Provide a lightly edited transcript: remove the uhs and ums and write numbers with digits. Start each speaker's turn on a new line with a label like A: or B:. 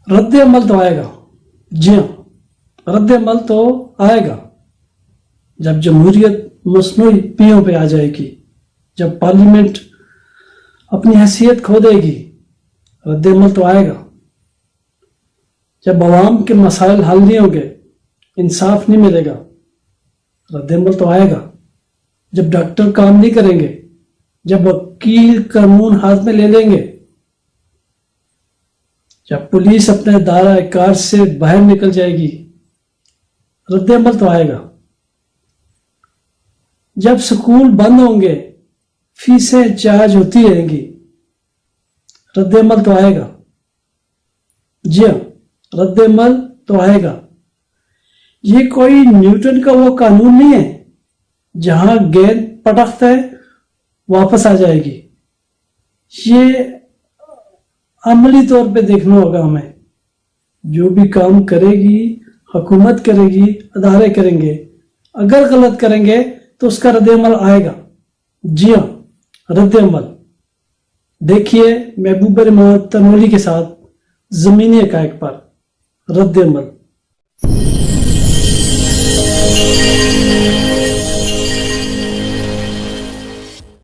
A: رد عمل تو آئے گا، جی ہاں رد عمل تو آئے گا جب جمہوریت مصنوعی پیوں پہ آ جائے گی، جب پارلیمنٹ اپنی حیثیت کھو دے گی، رد عمل تو آئے گا۔ جب عوام کے مسائل حل نہیں ہوں گے، انصاف نہیں ملے گا، رد عمل تو آئے گا۔ جب ڈاکٹر کام نہیں کریں گے، جب وکیل قانون ہاتھ میں لے لیں گے، جب پولیس اپنے دائرہ کار سے باہر نکل جائے گی، رد عمل تو آئے گا۔ جب سکول بند ہوں گے، فیسیں چارج ہوتی رہیں گی، رد عمل تو آئے گا، جی ہاں رد عمل تو آئے گا۔ یہ کوئی نیوٹن کا وہ قانون نہیں ہے جہاں گیند پٹکتا ہے واپس آ جائے گی۔ یہ عملی طور پہ دیکھنا ہوگا ہمیں، جو بھی کام کرے گی حکومت کرے گی، ادارے کریں گے، اگر غلط کریں گے تو اس کا رد عمل آئے گا، جی ہاں رد عمل۔ دیکھیے محبوب رحمان تنولی کے ساتھ زمینی حقائق پر رد عمل۔